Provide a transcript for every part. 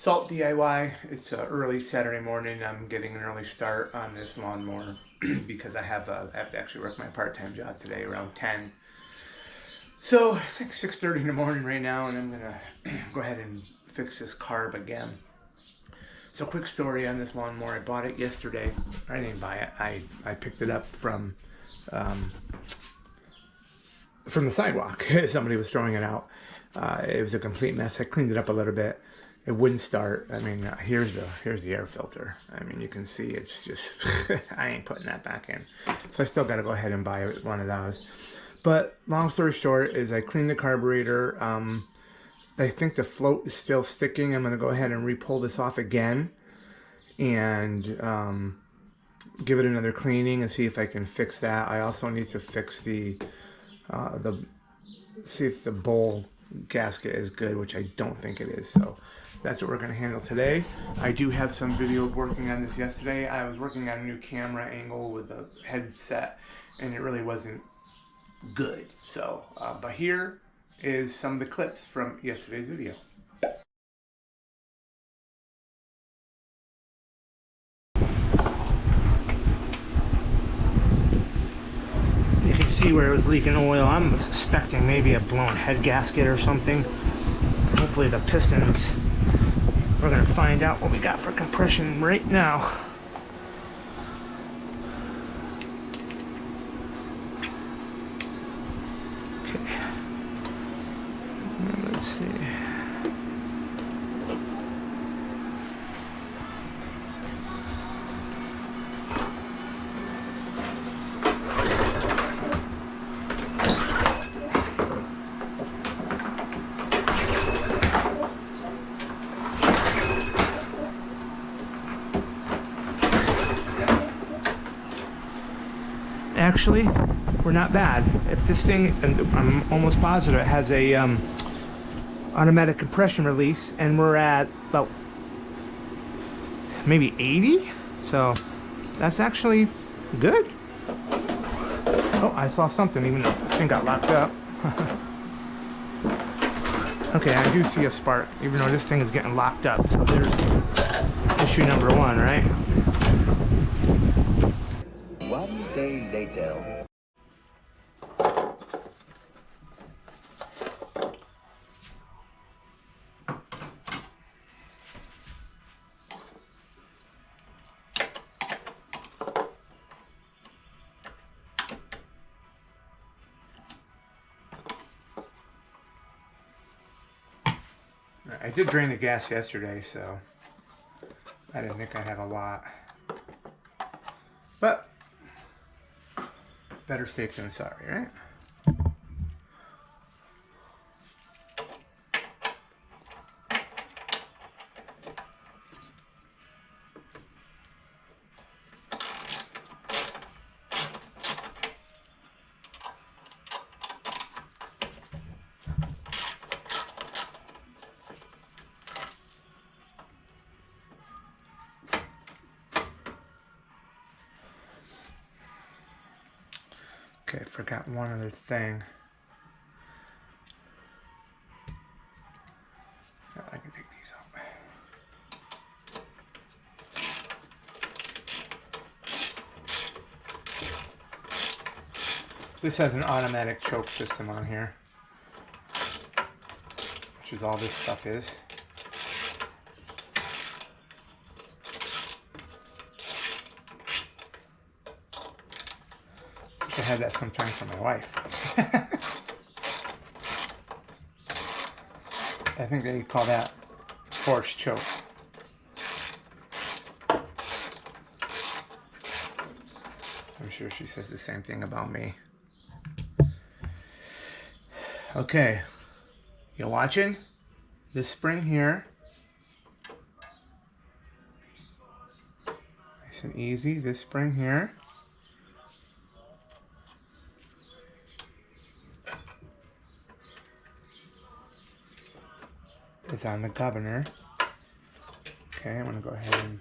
Salt DIY. It's early Saturday morning. I'm getting an early start on this lawnmower because I have to actually work my part-time job today around 10. So it's like 6:30 in the morning right now, and I'm gonna go ahead and fix this carb again. So quick story on this lawnmower. I bought it yesterday. I didn't buy it. I picked it up from the sidewalk. Somebody was throwing it out. It was a complete mess. I cleaned it up a little bit. It wouldn't start. I mean, here's the air filter. I mean, you can see it's just, I ain't putting that back in. So I still got to go ahead and buy one of those. But long story short is I cleaned the carburetor. I think the float is still sticking. I'm going to go ahead and re-pull this off again and give it another cleaning and see if I can fix that. I also need to fix see if the bowl gasket is good, which I don't think it is. So that's what we're going to handle today. I do have some video working on this yesterday. I was working on a new camera angle with the headset and it really wasn't good. So but here is some of the clips from yesterday's video. You can see where it was leaking oil. I'm suspecting maybe a blown head gasket or something. Hopefully the pistons, we're going to find out what we got for compression right now. Okay. Let's see. Actually, we're not bad. If this thing, and I'm almost positive it has a automatic compression release, and we're at about maybe 80, so that's actually good. Oh, I saw something, even though this thing got locked up. Okay, I do see a spark, even though this thing is getting locked up. So there's issue number one, right? One day later. I did drain the gas yesterday, so I didn't think I'd have a lot. But better safe than sorry, right? Okay, I forgot one other thing. I can take these out. This has an automatic choke system on here, which is all this stuff is. I had that sometimes for my wife. I think they call that force choke. I'm sure she says the same thing about me. Okay, you watching? This spring here, nice and easy. This spring here. It's on the governor. Okay, I'm gonna go ahead and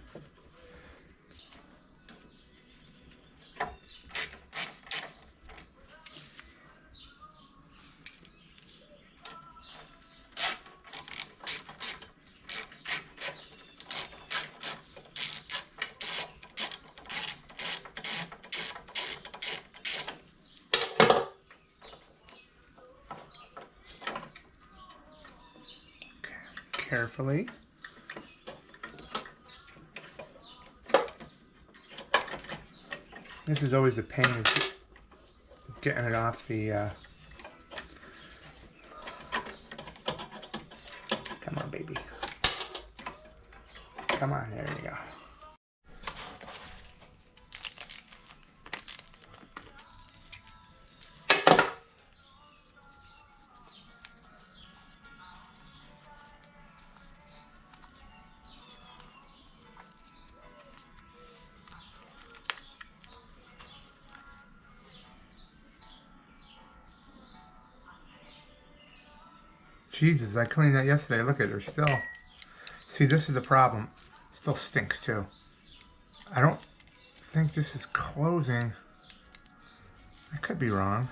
carefully. This is always the pain, is getting it off the, come on, baby. Come on, there you go. Jesus, I cleaned that yesterday. Look at her still. See, this is the problem. Still stinks too. I don't think this is closing. I could be wrong.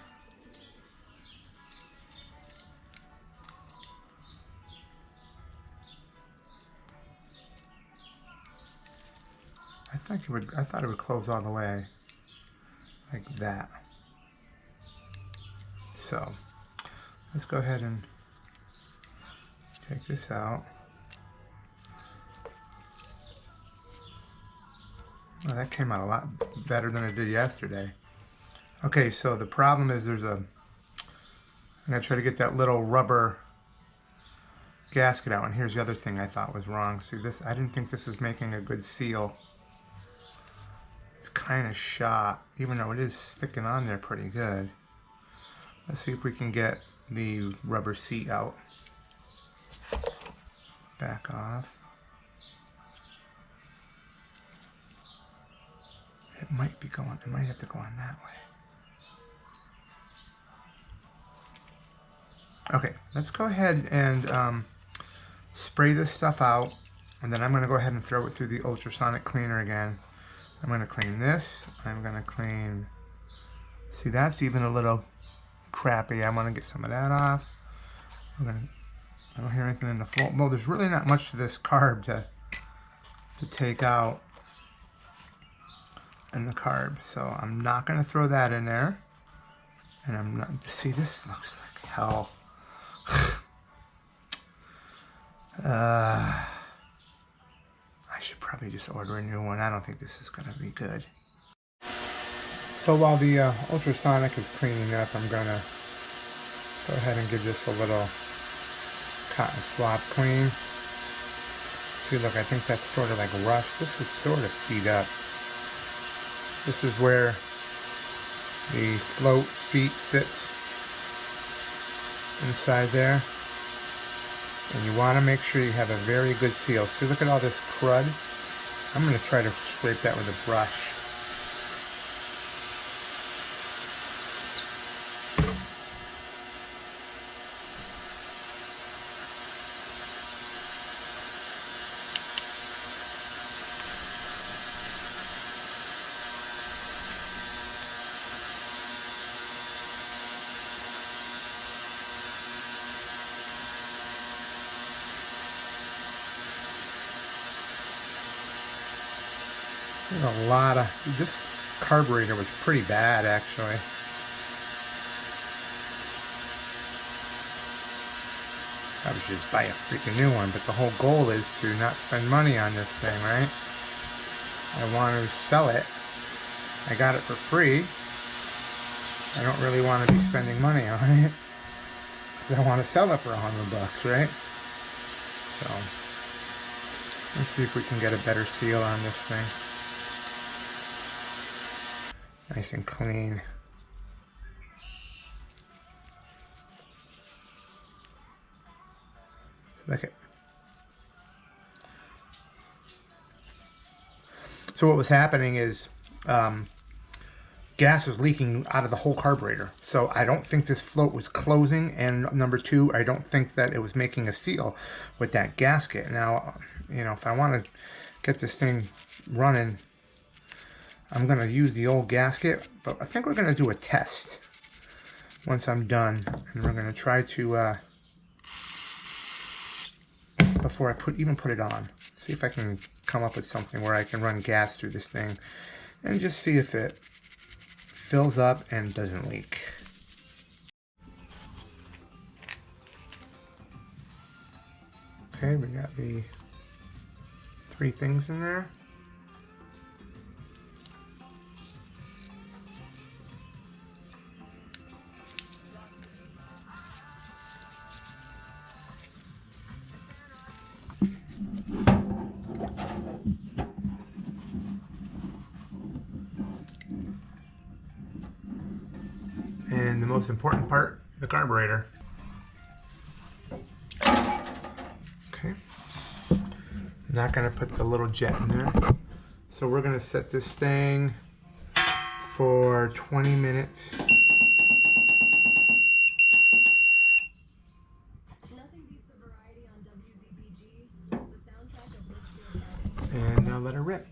I thought it would close all the way. Like that. So, let's go ahead and take this out. Well, that came out a lot better than it did yesterday. Okay, so the problem is I'm gonna try to get that little rubber gasket out, and here's the other thing I thought was wrong. See this, I didn't think this was making a good seal. It's kind of shot, even though it is sticking on there pretty good. Let's see if we can get the rubber seat out. Back off. It might be going, it might have to go on that way. Okay, let's go ahead and spray this stuff out, and then I'm going to go ahead and throw it through the ultrasonic cleaner again. I'm going to clean this. I'm going to clean, see, that's even a little crappy. I want to get some of that off. I don't hear anything in the floor. Well, there's really not much to this carb to take out in the carb, so I'm not going to throw that in there. And I'm not, see, this looks like hell. I should probably just order a new one. I don't think this is going to be good. So while the ultrasonic is cleaning up, I'm going to go ahead and give this a little cotton swab clean. See, look, I think that's sort of like rust. This is sort of beat up. This is where the float seat sits inside there. And you want to make sure you have a very good seal. See, look at all this crud. I'm going to try to scrape that with a brush. There's a lot of, this carburetor was pretty bad actually. I would just buy a freaking new one, but the whole goal is to not spend money on this thing, right? I want to sell it. I got it for free. I don't really want to be spending money on it. I want to sell it for $100, right? So, let's see if we can get a better seal on this thing. Nice and clean. Look at. So what was happening is gas was leaking out of the whole carburetor. So I don't think this float was closing, and number two, I don't think that it was making a seal with that gasket. Now, you know, if I want to get this thing running, I'm going to use the old gasket, but I think we're going to do a test once I'm done. And we're going to try to, before I even put it on, see if I can come up with something where I can run gas through this thing and just see if it fills up and doesn't leak. Okay, we got the 3 things in there. And the most important part, the carburetor. Okay. I'm not going to put the little jet in there. So we're going to set this thing for 20 minutes. And I'll let it rip.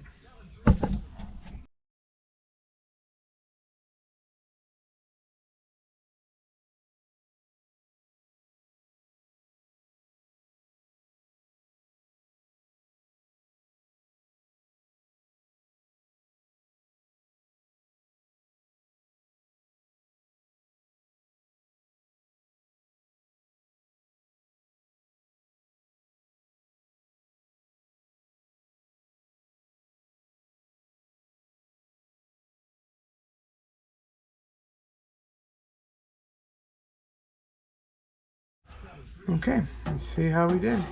Okay, let's see how we did.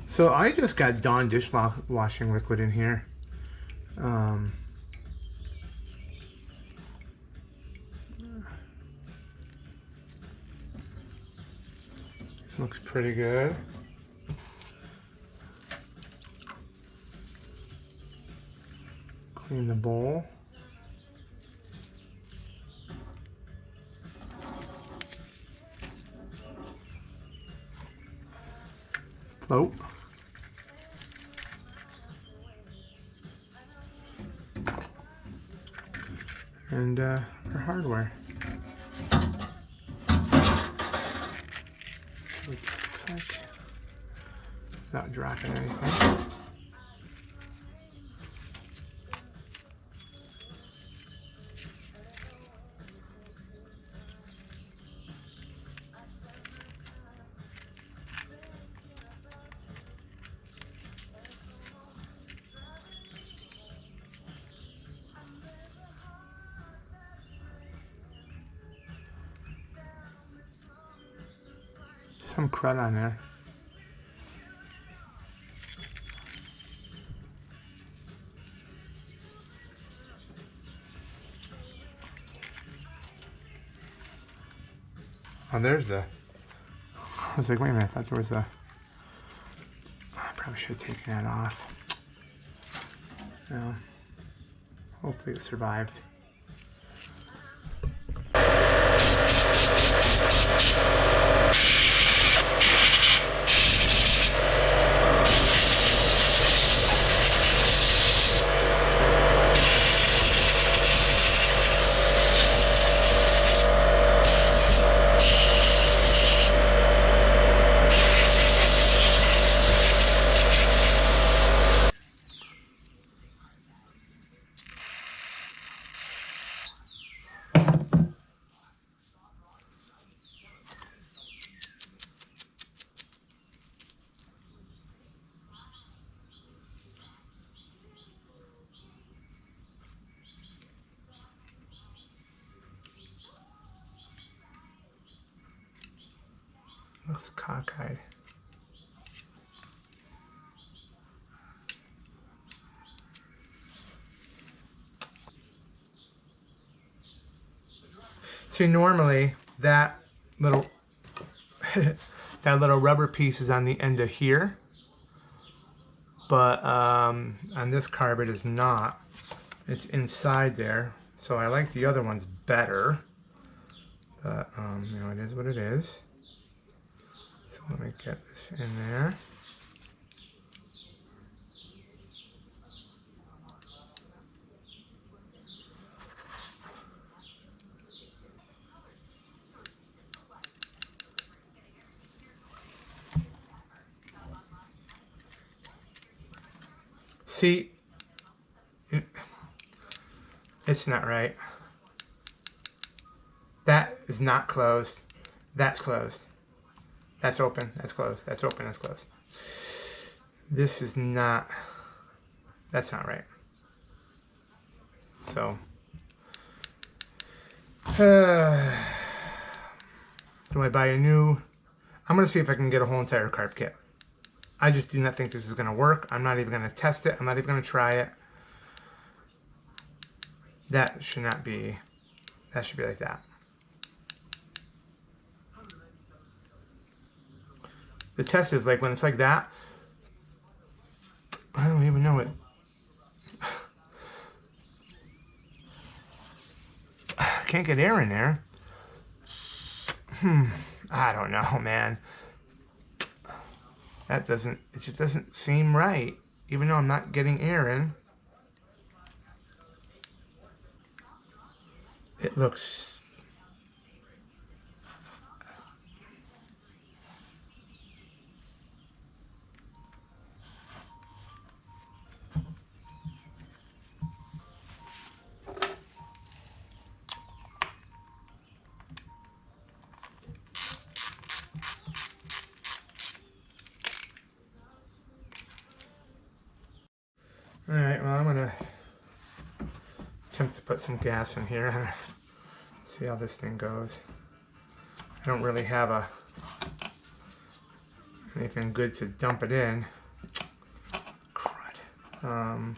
So I just got Dawn dishwashing liquid in here. This looks pretty good. Clean the bowl. Float. And our hardware. See what this looks like. Not dropping anything. Some crud on there. Oh, there's the... I was like, wait a minute, I thought there was a... I probably should have taken that off. No. Hopefully it survived. Looks cockeyed. See, normally that little that little rubber piece is on the end of here, but on this carb it is not. It's inside there, so I like the other ones better. But you know, it is what it is. So let me get this in there. See, it's not right. That is not closed. That's closed. That's open, that's closed, that's open, that's closed. This is not, that's not right. So, do I buy a new? I'm going to see if I can get a whole entire carb kit. I just do not think this is going to work. I'm not even going to test it. I'm not even going to try it. That should not be, that should be like that. The test is like when it's like that, I don't even know it. I can't get air in there. I don't know, man. That doesn't, it just doesn't seem right. Even though I'm not getting air in. It looks... Alright, well, I'm going to attempt to put some gas in here. See how this thing goes. I don't really have anything good to dump it in. Crud.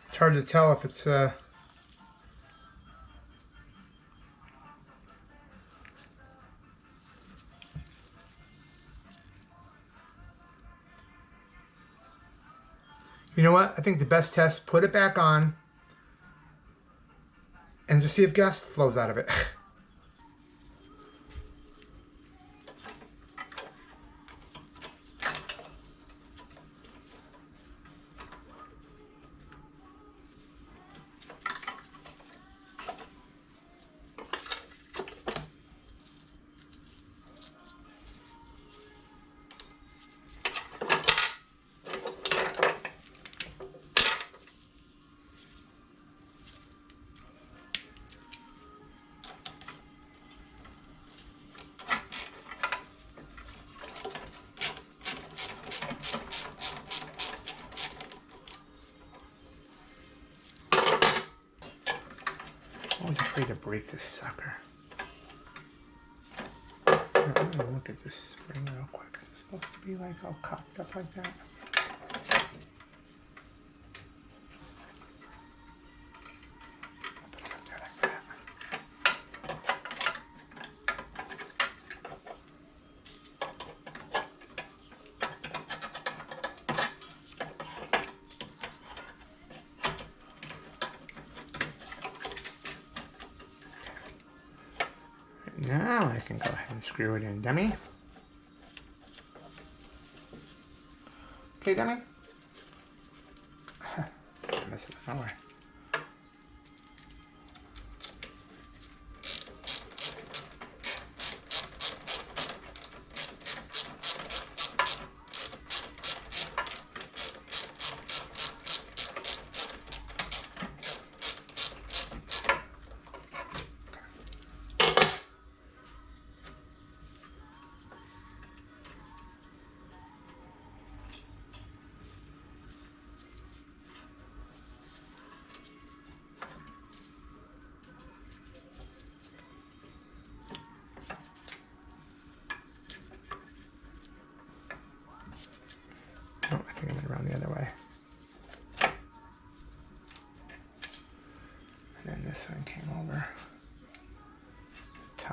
It's hard to tell if it's you know what? I think the best test, put it back on and just see if gas flows out of it. I'm always afraid to break this sucker. I'm gonna look at this spring real quick. Is it supposed to be like all cocked up like that? Put it up there like that. Now I can go ahead and screw it in, dummy. Okay, dummy. I'm messing with nowhere.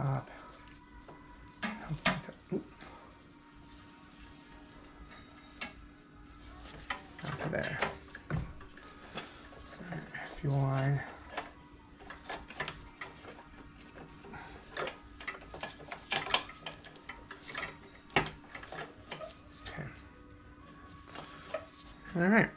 up. Down to there. Fuel line. Okay. All right.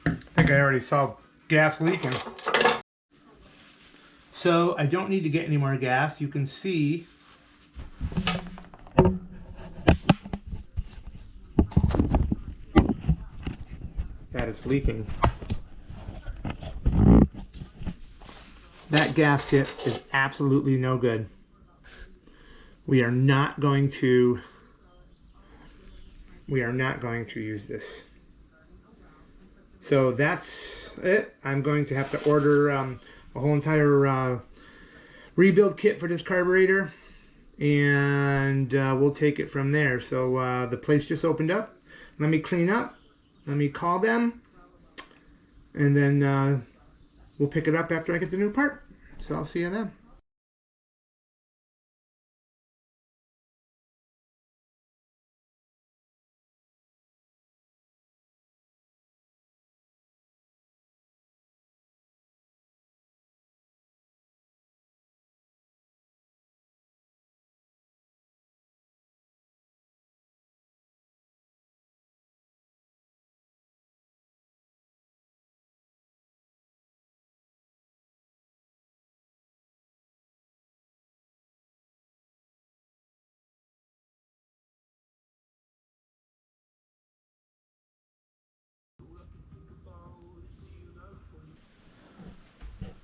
I think I already saw gas leaking. So I don't need to get any more gas. You can see that it's leaking. That gasket is absolutely no good. We are not going to use this. So that's it. I'm going to have to order a whole entire rebuild kit for this carburetor, and we'll take it from there. So the place just opened up. Let me clean up. Let me call them, and then we'll pick it up after I get the new part. So I'll see you then.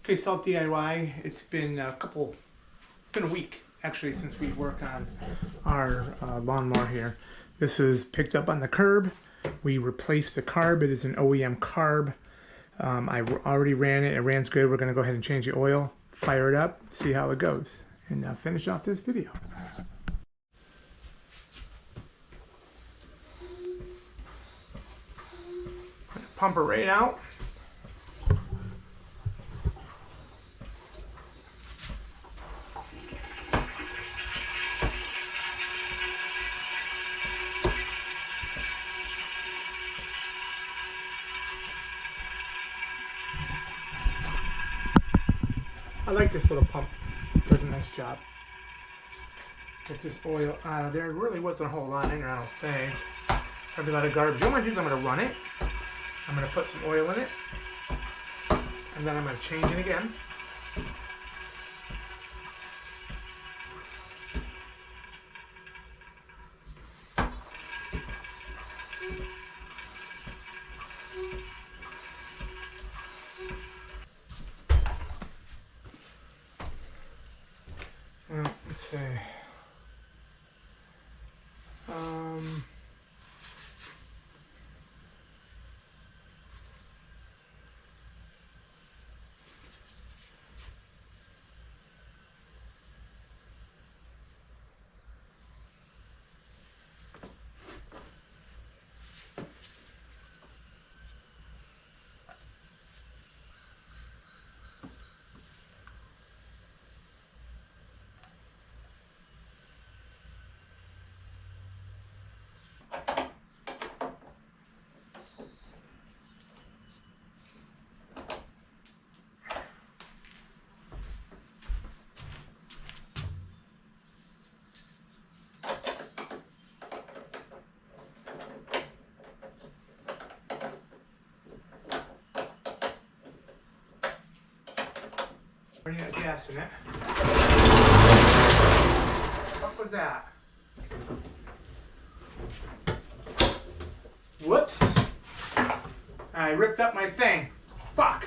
Okay, Salt DIY. It's been a week actually since we worked on our lawnmower here. This is picked up on the curb. We replaced the carb. It is an OEM carb. I already ran it. It runs good. We're going to go ahead and change the oil, fire it up, see how it goes, and finish off this video. Pump her right out. I like this little pump. It does a nice job. Get this oil out of there. It really wasn't a whole lot in there, I don't think. Probably a lot of garbage. What I'm going to do is I'm going to run it. I'm going to put some oil in it. And then I'm going to change it again. Let's see. Running out of gas in it. What was that? Whoops. I ripped up my thing. Fuck.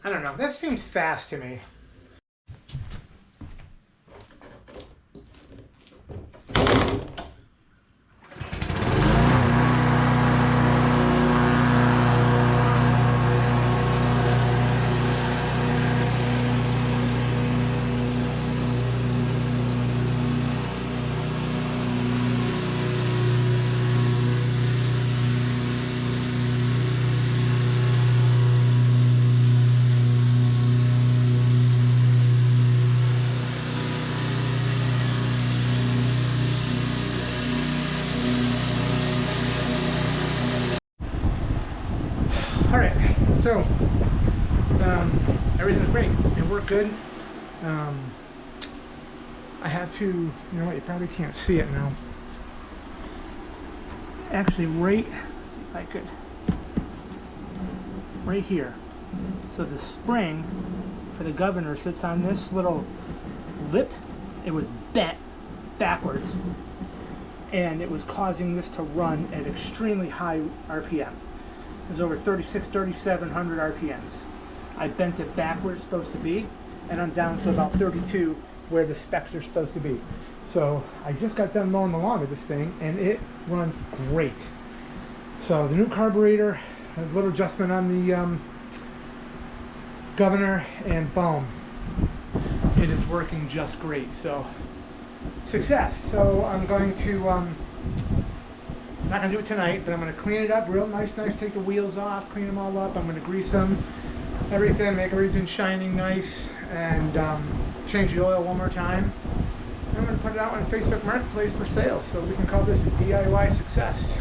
I don't know. That seems fast to me. Alright, so everything's great. It worked good. I had to, you know what, you probably can't see it now. Actually, let's see if I could, right here. So the spring for the governor sits on this little lip. It was bent backwards, and it was causing this to run at extremely high RPM. It was over 3,700 RPMs. I bent it back where it's supposed to be, and I'm down to about 32 where the specs are supposed to be. So I just got done mowing the lawn with this thing, and it runs great. So the new carburetor, a little adjustment on the governor, and boom, it is working just great. So success. So I'm going to not gonna do it tonight, but I'm gonna clean it up real nice, take the wheels off, clean them all up. I'm gonna grease them, everything, make everything shining nice, and change the oil one more time. And I'm gonna put it out on Facebook Marketplace for sale, so we can call this a DIY success.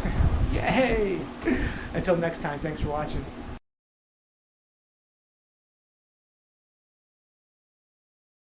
Yay! Until next time, thanks for watching.